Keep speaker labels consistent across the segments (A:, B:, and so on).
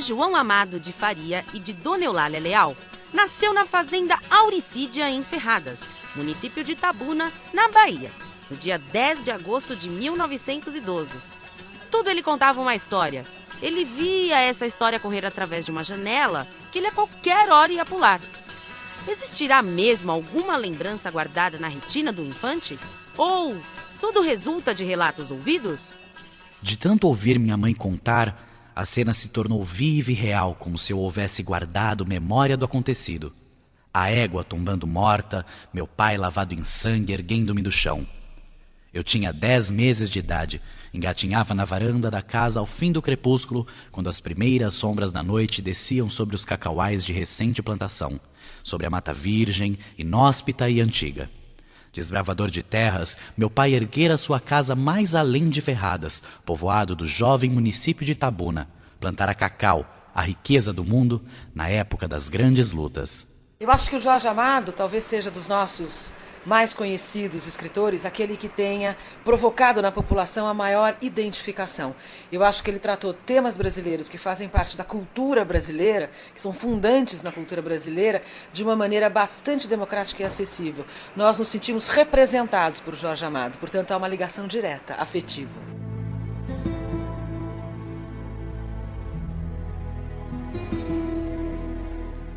A: João Amado de Faria e de Dona Eulália Leal nasceu na fazenda Auricídia, em Ferradas, município de Itabuna, na Bahia, no dia 10 de agosto de 1912. Tudo ele contava uma história. Ele via essa história correr através de uma janela que ele a qualquer hora ia pular. Existirá mesmo alguma lembrança guardada na retina do infante? Ou tudo resulta de relatos ouvidos?
B: De tanto ouvir minha mãe contar, a cena se tornou viva e real, como se eu houvesse guardado memória do acontecido. A égua tombando morta, meu pai lavado em sangue, erguendo-me do chão. Eu tinha 10 meses de idade, engatinhava na varanda da casa ao fim do crepúsculo, quando as primeiras sombras da noite desciam sobre os cacauais de recente plantação, sobre a mata virgem, inóspita e antiga. Desbravador de terras, meu pai erguera sua casa mais além de Ferradas, povoado do jovem município de Itabuna, plantara cacau, a riqueza do mundo, na época das grandes lutas.
C: Eu acho que o Jorge Amado talvez seja dos nossos mais conhecidos escritores, aquele que tenha provocado na população a maior identificação. Eu acho que ele tratou temas brasileiros que fazem parte da cultura brasileira, que são fundantes na cultura brasileira, de uma maneira bastante democrática e acessível. Nós nos sentimos representados por Jorge Amado, portanto há uma ligação direta, afetiva.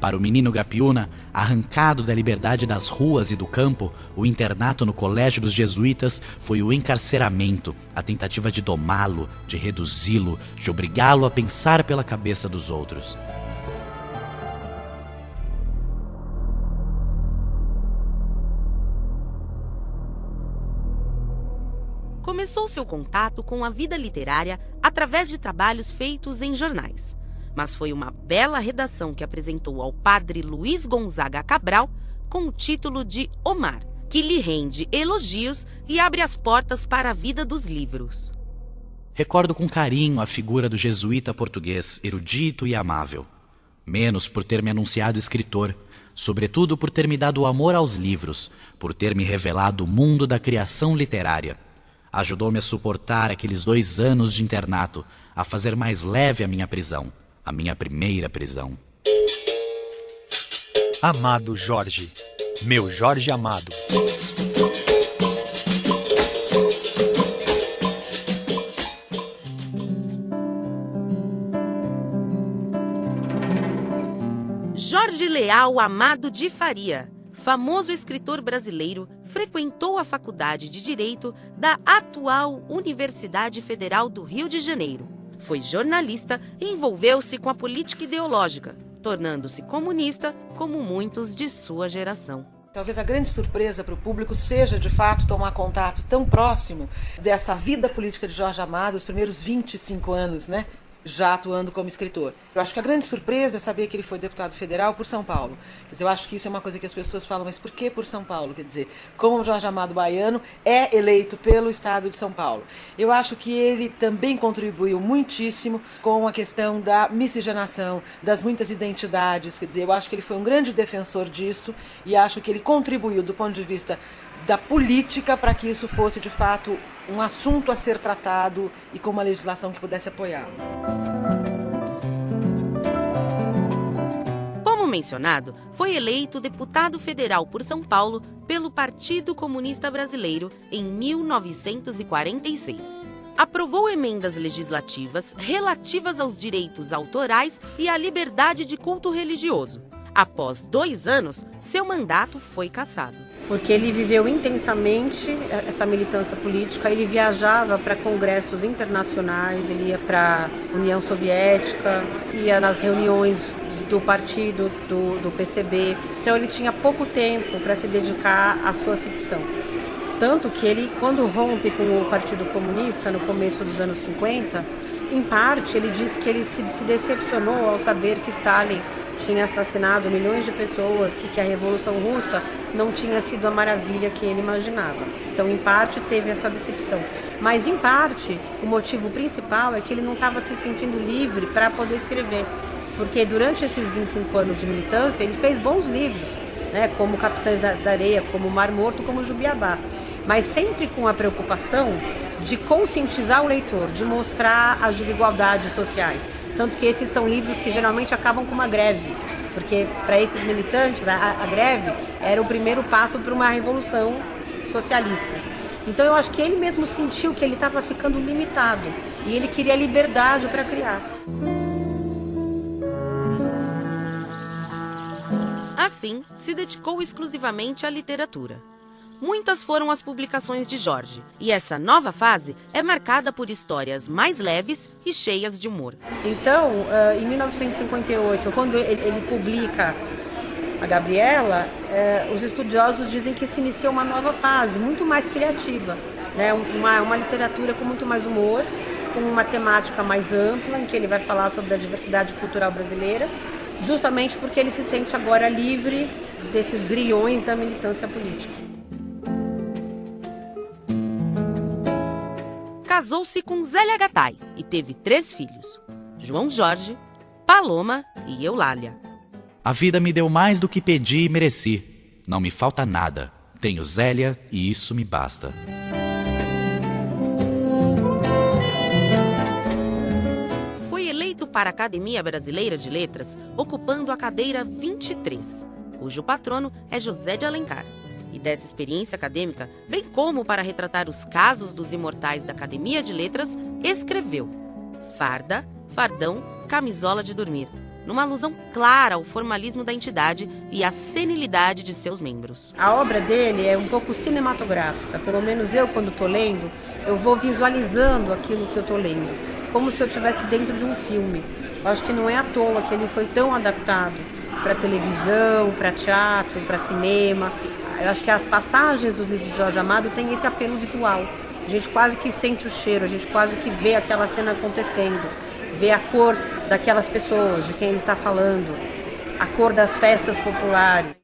B: Para o menino Grapiúna, arrancado da liberdade das ruas e do campo, o internato no colégio dos jesuítas foi o encarceramento, a tentativa de domá-lo, de reduzi-lo, de obrigá-lo a pensar pela cabeça dos outros.
A: Começou seu contato com a vida literária através de trabalhos feitos em jornais. Mas foi uma bela redação que apresentou ao padre Luiz Gonzaga Cabral com o título de Omar, que lhe rende elogios e abre as portas para a vida dos livros.
B: Recordo com carinho a figura do jesuíta português, erudito e amável. Menos por ter me anunciado escritor, sobretudo por ter me dado o amor aos livros, por ter me revelado o mundo da criação literária. Ajudou-me a suportar aqueles 2 anos de internato, a fazer mais leve a minha prisão. A minha primeira prisão.
D: Amado Jorge, meu Jorge amado.
A: Jorge Leal Amado de Faria, famoso escritor brasileiro, frequentou a Faculdade de Direito da atual Universidade Federal do Rio de Janeiro. Foi jornalista e envolveu-se com a política ideológica, tornando-se comunista como muitos de sua geração.
C: Talvez a grande surpresa para o público seja, de fato, tomar contato tão próximo dessa vida política de Jorge Amado, os primeiros 25 anos, né? Já atuando como escritor. Eu acho que a grande surpresa é saber que ele foi deputado federal por São Paulo. Quer dizer, eu acho que isso é uma coisa que as pessoas falam, mas por que por São Paulo? Quer dizer, como o Jorge Amado baiano é eleito pelo estado de São Paulo. Eu acho que ele também contribuiu muitíssimo com a questão da miscigenação, das muitas identidades. Quer dizer, eu acho que ele foi um grande defensor disso e acho que ele contribuiu do ponto de vista da política para que isso fosse, de fato, um assunto a ser tratado e com uma legislação que pudesse apoiá-lo.
A: Como mencionado, foi eleito deputado federal por São Paulo pelo Partido Comunista Brasileiro em 1946. Aprovou emendas legislativas relativas aos direitos autorais e à liberdade de culto religioso. Após 2 anos, seu mandato foi cassado.
E: Porque ele viveu intensamente essa militância política, ele viajava para congressos internacionais, ele ia para a União Soviética, ia nas reuniões do partido, do PCB. Então ele tinha pouco tempo para se dedicar à sua ficção. Tanto que ele, quando rompe com o Partido Comunista, no começo dos anos 50, em parte ele disse que ele se decepcionou ao saber que Stalin tinha assassinado milhões de pessoas e que a Revolução Russa não tinha sido a maravilha que ele imaginava. Então, em parte, teve essa decepção. Mas, em parte, o motivo principal é que ele não estava se sentindo livre para poder escrever. Porque durante esses 25 anos de militância, ele fez bons livros, né, como Capitães da Areia, como Mar Morto, como Jubiabá. Mas sempre com a preocupação de conscientizar o leitor, de mostrar as desigualdades sociais, Tanto que esses são livros que geralmente acabam com uma greve, porque para esses militantes a greve era o primeiro passo para uma revolução socialista. Então eu acho que ele mesmo sentiu que ele estava ficando limitado e ele queria liberdade para criar.
A: Assim, se dedicou exclusivamente à literatura. Muitas foram as publicações de Jorge, e essa nova fase é marcada por histórias mais leves e cheias de humor.
E: Então, em 1958, quando ele publica a Gabriela, os estudiosos dizem que se inicia uma nova fase, muito mais criativa, né? Uma literatura com muito mais humor, com uma temática mais ampla, em que ele vai falar sobre a diversidade cultural brasileira, justamente porque ele se sente agora livre desses grilhões da militância política.
A: Casou-se com Zélia Gattai e teve 3 filhos, João Jorge, Paloma e Eulália.
B: A vida me deu mais do que pedi e mereci. Não me falta nada. Tenho Zélia e isso me basta.
A: Foi eleito para a Academia Brasileira de Letras, ocupando a cadeira 23, cujo patrono é José de Alencar. E dessa experiência acadêmica, bem como para retratar os casos dos imortais da Academia de Letras, escreveu Farda, Fardão, Camisola de Dormir, numa alusão clara ao formalismo da entidade e à senilidade de seus membros.
E: A obra dele é um pouco cinematográfica, pelo menos eu, quando estou lendo, eu vou visualizando aquilo que eu estou lendo, como se eu estivesse dentro de um filme. Eu acho que não é à toa que ele foi tão adaptado para televisão, para teatro, para cinema. Eu acho que as passagens dos livros de Jorge Amado têm esse apelo visual. A gente quase que sente o cheiro, a gente quase que vê aquela cena acontecendo, vê a cor daquelas pessoas, de quem ele está falando, a cor das festas populares.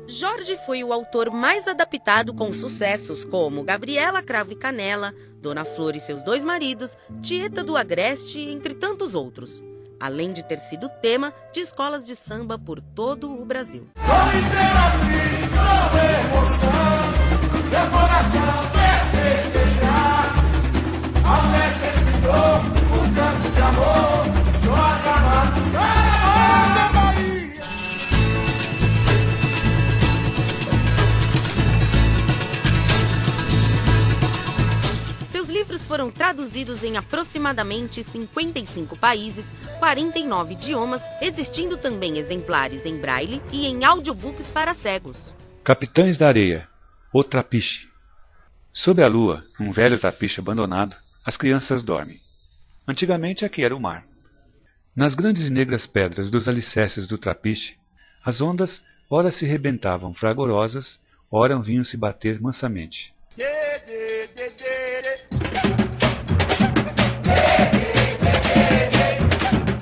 A: Jorge foi o autor mais adaptado com sucessos como Gabriela, Cravo e Canela, Dona Flor e seus 2 maridos, Tieta do Agreste, entre tantos outros. Além de ter sido tema de escolas de samba por todo o Brasil.
F: Sou imperatriz, sou emoção, meu coração quer festejar. Ao mestre escritor, o canto de amor, Jorge Amado, amor da Bahia.
A: Seus livros foram traduzidos em aproximadamente 55 países, 49 idiomas, existindo também exemplares em braille e em audiobooks para cegos.
G: Capitães da Areia, o Trapiche. Sob a lua, um velho trapiche abandonado, as crianças dormem. Antigamente aqui era o mar. Nas grandes e negras pedras dos alicerces do trapiche, as ondas ora se rebentavam fragorosas, ora vinham se bater mansamente.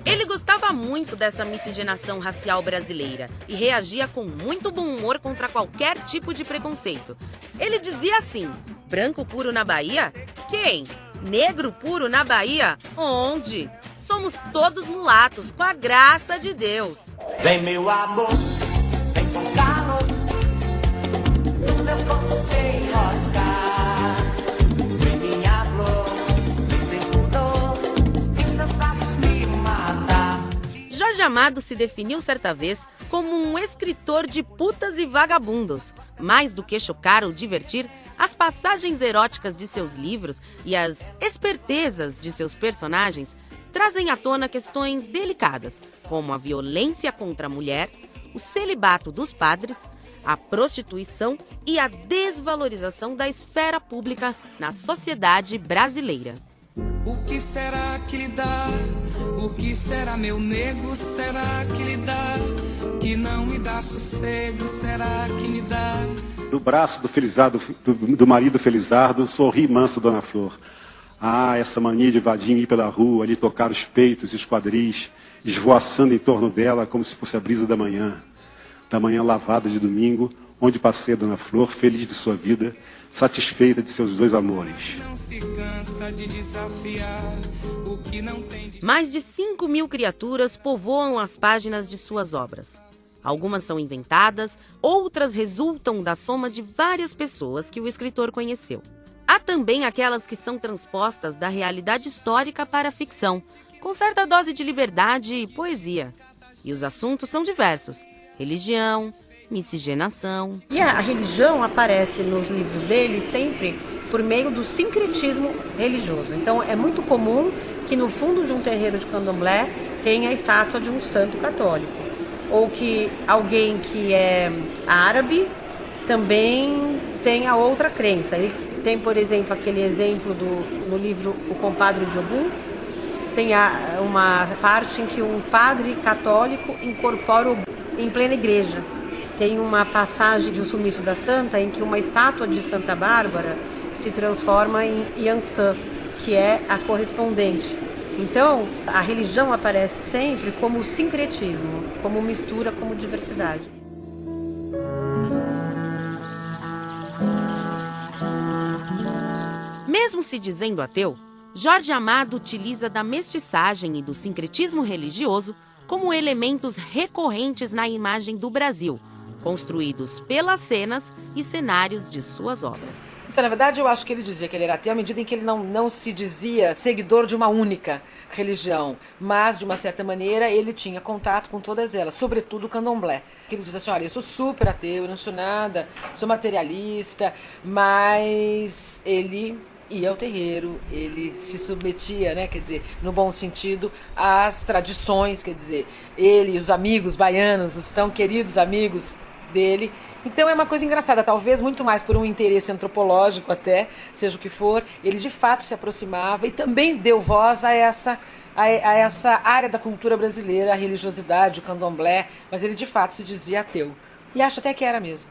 A: Ele gostava muito dessa miscigenação racial brasileira e reagia com muito bom humor contra qualquer tipo de preconceito. Ele dizia assim: branco puro na Bahia? Quem? Negro puro na Bahia? Onde? Somos todos mulatos, com a graça de Deus.
F: Vem meu amor, vem com calor, no meu corpo sem enroscar. Vem minha flor, sem pudor, em seus braços me matar.
A: Jorge Amado se definiu certa vez como um escritor de putas e vagabundos. Mais do que chocar ou divertir, as passagens eróticas de seus livros e as espertezas de seus personagens trazem à tona questões delicadas, como a violência contra a mulher, o celibato dos padres, a prostituição e a desvalorização da esfera pública na sociedade brasileira.
H: O que será que lhe dá? O que será, meu nego? Será que lhe dá? Que não me dá sossego? Será que me dá?
I: Do braço do Felizardo, do marido Felizardo, sorri manso Dona Flor. Ah, essa mania de vadinho ir pela rua, ali tocar os peitos e os quadris, esvoaçando em torno dela como se fosse a brisa da manhã lavada de domingo, onde passei a Dona Flor, feliz de sua vida, satisfeita de seus 2 amores.
A: Mais de 5.000 criaturas povoam as páginas de suas obras. Algumas são inventadas, outras resultam da soma de várias pessoas que o escritor conheceu. Há também aquelas que são transpostas da realidade histórica para a ficção, com certa dose de liberdade e poesia. E os assuntos são diversos: religião, miscigenação.
E: E a religião aparece nos livros dele sempre por meio do sincretismo religioso. Então é muito comum que no fundo de um terreiro de candomblé tenha a estátua de um santo católico. Ou que alguém que é árabe também tenha outra crença. Ele tem, por exemplo, aquele exemplo no livro O Compadre de Ogum. Tem uma parte em que um padre católico incorpora Ogum em plena igreja. Tem uma passagem de O Sumiço da Santa em que uma estátua de Santa Bárbara se transforma em Yansan, que é a correspondente. Então, a religião aparece sempre como sincretismo, como mistura, como diversidade.
A: Mesmo se dizendo ateu, Jorge Amado utiliza da mestiçagem e do sincretismo religioso como elementos recorrentes na imagem do Brasil, construídos pelas cenas e cenários de suas obras.
C: Então, na verdade, eu acho que ele dizia que ele era ateu à medida em que ele não se dizia seguidor de uma única religião, mas, de uma certa maneira, ele tinha contato com todas elas, sobretudo o candomblé. Ele diz assim: olha, eu sou super ateu, eu não sou nada, sou materialista, mas ele ia ao terreiro, ele se submetia, né, quer dizer, no bom sentido, às tradições, quer dizer, ele e os amigos baianos, os tão queridos amigos dele. Então é uma coisa engraçada, talvez muito mais por um interesse antropológico até, seja o que for, ele de fato se aproximava e também deu voz a essa área da cultura brasileira, a religiosidade, o candomblé, mas ele de fato se dizia ateu. E acho até que era mesmo.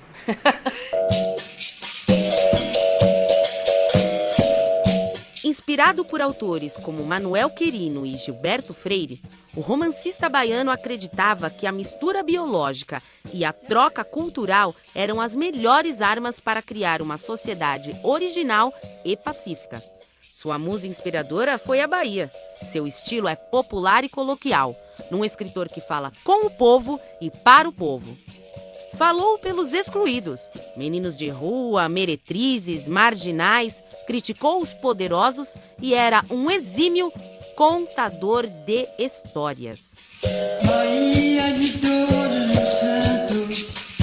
A: Inspirado por autores como Manuel Quirino e Gilberto Freire, o romancista baiano acreditava que a mistura biológica e a troca cultural eram as melhores armas para criar uma sociedade original e pacífica. Sua musa inspiradora foi a Bahia. Seu estilo é popular e coloquial, num escritor que fala com o povo e para o povo. Falou pelos excluídos, meninos de rua, meretrizes, marginais, criticou os poderosos e era um exímio contador de histórias.
H: Bahia de todos os santos,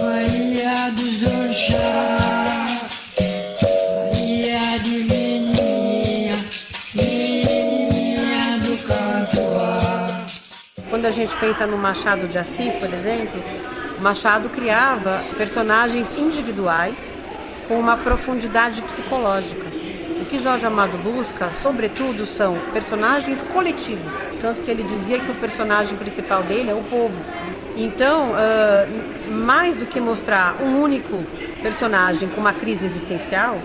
H: Bahia dos orixás, Bahia de menininha, menininha do Catuá.
E: Quando a gente pensa no Machado de Assis, por exemplo, Machado criava personagens individuais com uma profundidade psicológica. O que Jorge Amado busca, sobretudo, são personagens coletivos. Tanto que ele dizia que o personagem principal dele é o povo. Então, mais do que mostrar um único personagem com uma crise existencial,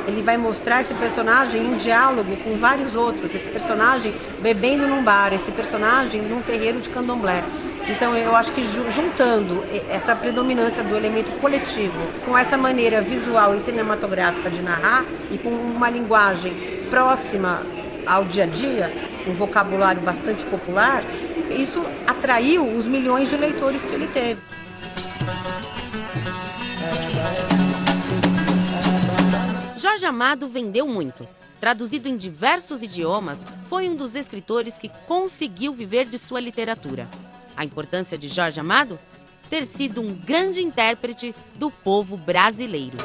E: ele vai mostrar esse personagem em diálogo com vários outros. Esse personagem bebendo num bar, esse personagem num terreiro de candomblé. Então eu acho que juntando essa predominância do elemento coletivo com essa maneira visual e cinematográfica de narrar e com uma linguagem próxima ao dia a dia, um vocabulário bastante popular, isso atraiu os milhões de leitores que ele teve.
A: Jorge Amado vendeu muito. Traduzido em diversos idiomas, foi um dos escritores que conseguiu viver de sua literatura. A importância de Jorge Amado? Ter sido um grande intérprete do povo brasileiro.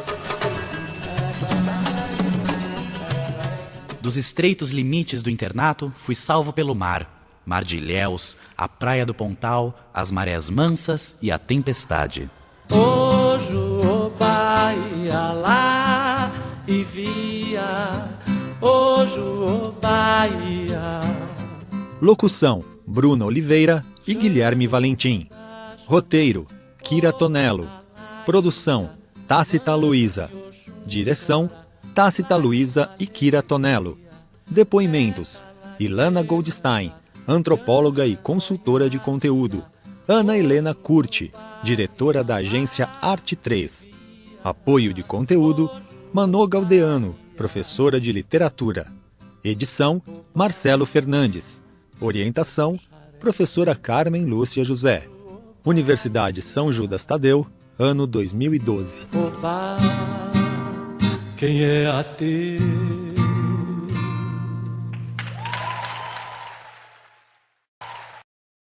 B: Dos estreitos limites do internato, fui salvo pelo mar. Mar de Ilhéus, a praia do Pontal, as marés mansas e a tempestade.
F: Hoje o Bahia lá e via, hoje o Bahia.
J: Locução: Bruna Oliveira e Guilherme Valentim. Roteiro: Kira Tonello. Produção: Tácita Luiza. Direção: Tácita Luiza e Kira Tonello. Depoimentos: Ilana Goldstein, antropóloga e consultora de conteúdo. Ana Helena Curti, diretora da agência Arte 3. Apoio de conteúdo: Manô Galdeano, professora de literatura. Edição: Marcelo Fernandes. Orientação: Professora Carmen Lúcia José. Universidade São Judas Tadeu, ano 2012.
K: Oba, quem é ateu?